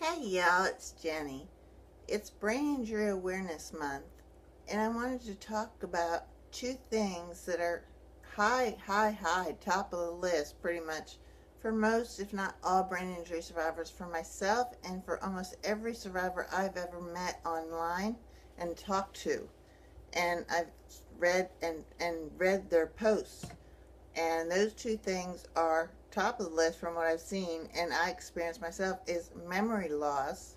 Hey y'all, it's Jenny. It's Brain Injury Awareness Month, and I wanted to talk about two things that are high, top of the list pretty much for most, if not all, brain injury survivors, for myself and for almost every survivor I've ever met online and talked to. And I've read their posts. And those two things are top of the list from what I've seen and I experienced myself is memory loss,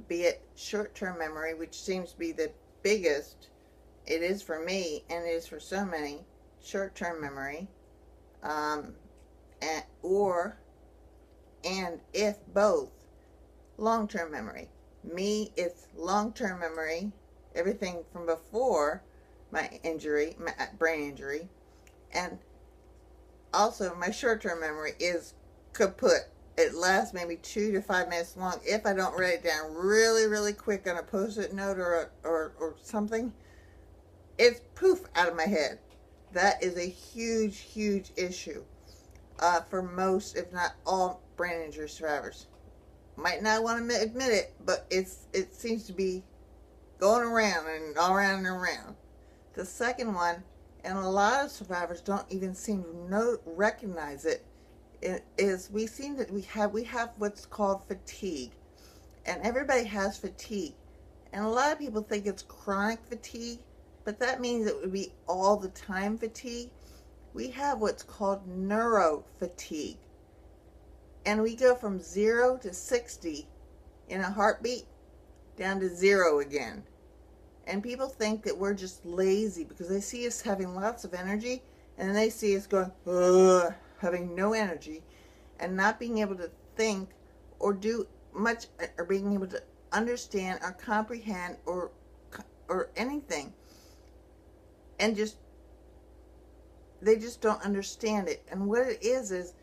be it short-term memory, which seems to be the biggest. It is for me and it is for so many. Short-term memory, um, and if both, long-term memory. Me, it's long-term memory, everything from before my injury, my brain injury, and also my short-term memory is kaput. It lasts maybe 2 to 5 minutes long if I don't write it down really quick on a post-it note or something. It's poof out of my head. That is a huge issue for most, if not all, brain injury survivors. Might not want to admit it, but it seems to be going around and all around and around. The second one, and a lot of survivors don't even seem to recognize it, is we seem that we have what's called fatigue, and everybody has fatigue, and a lot of people think it's chronic fatigue, but that means it would be all the time fatigue. We have what's called neuro fatigue, and we go from 0 to 60 in a heartbeat down to 0 again. And people think that we're just lazy because they see us having lots of energy, and then they see us going, ugh, having no energy and not being able to think or do much, or being able to understand or comprehend or anything, and they just don't understand it. And what it is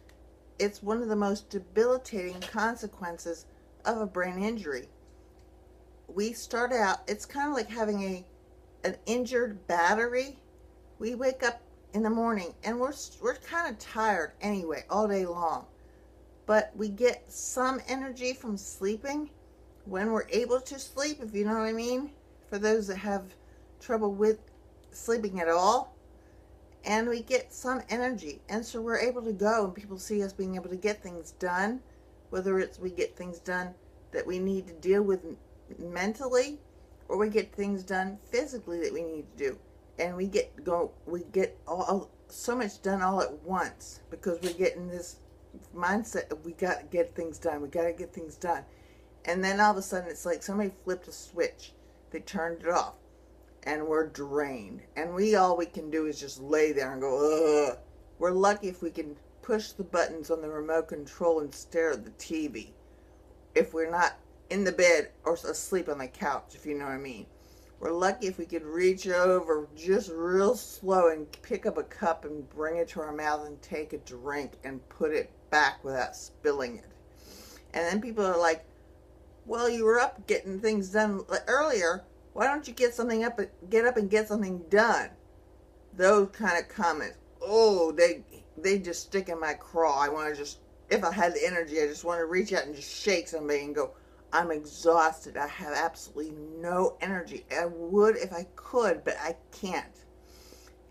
it's one of the most debilitating consequences of a brain injury. We start out, it's kind of like having an injured battery. We wake up in the morning and we're kind of tired anyway all day long, but we get some energy from sleeping when we're able to sleep, if you know what I mean, for those that have trouble with sleeping at all. And we get some energy, and so we're able to go, and people see us being able to get things done, whether it's we get things done that we need to deal with mentally, or we get things done physically that we need to do, and we get all so much done all at once because we get in this mindset of we got to get things done, and then all of a sudden it's like somebody flipped a switch, they turned it off, and we're drained, and all we can do is just lay there and go, ugh. We're lucky if we can push the buttons on the remote control and stare at the TV, if we're not in the bed or asleep on the couch, if you know what I mean. We're lucky if we could reach over just real slow and pick up a cup and bring it to our mouth and take a drink and put it back without spilling it. And then people are like, well, you were up getting things done earlier. Why don't you get up and get something done? Those kind of comments. Oh, they just stick in my craw. I want to just, if I had the energy, I just want to reach out and just shake somebody and go, I'm exhausted. I have absolutely no energy. I would if I could, but I can't.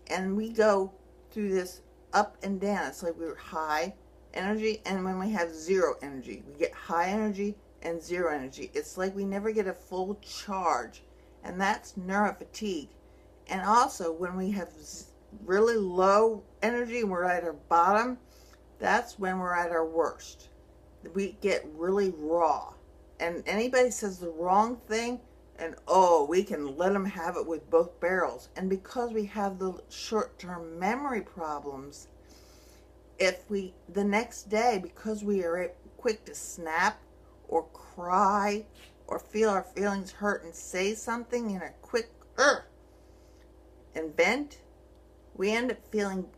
And we go through this up and down. It's like we're high energy, and when we have zero energy, we get high energy and zero energy. It's like we never get a full charge, and that's neurofatigue. And also, when we have really low energy and we're at our bottom, that's when we're at our worst. We get really raw. And anybody says the wrong thing, and we can let them have it with both barrels. And because we have the short-term memory problems, the next day, because we are quick to snap or cry or feel our feelings hurt and say something in a quick and vent, we end up feeling,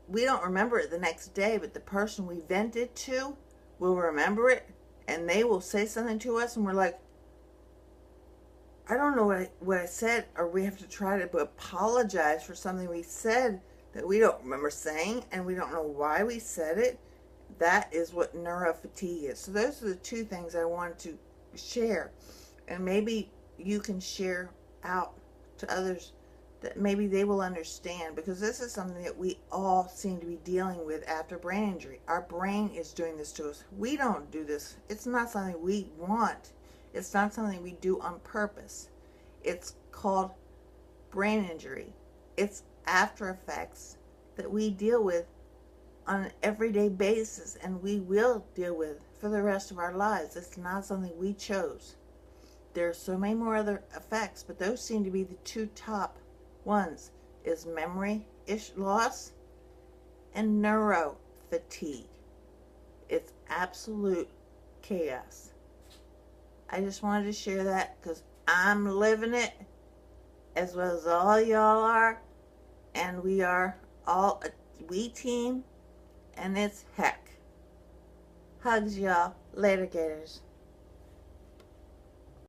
we don't remember it the next day, but the person we vented to will remember it, and they will say something to us, and we're like, I don't know what I said, or we have to try to apologize for something we said that we don't remember saying, and we don't know why we said it. That is what neurofatigue is. So those are the two things I wanted to share. And maybe you can share out to others that maybe they will understand, because this is something that we all seem to be dealing with after brain injury. Our brain is doing this to us. We don't do this. It's not something we want. It's not something we do on purpose. It's called brain injury. It's after effects that we deal with on an everyday basis, and we will deal with for the rest of our lives. It's not something we chose. There are so many more other effects, but those seem to be the two top ones, is memory loss and neurofatigue. It's absolute chaos. I just wanted to share that because I'm living it as well as all y'all are, and we are all a we team, and it's heck. Hugs, y'all. Later, Gators.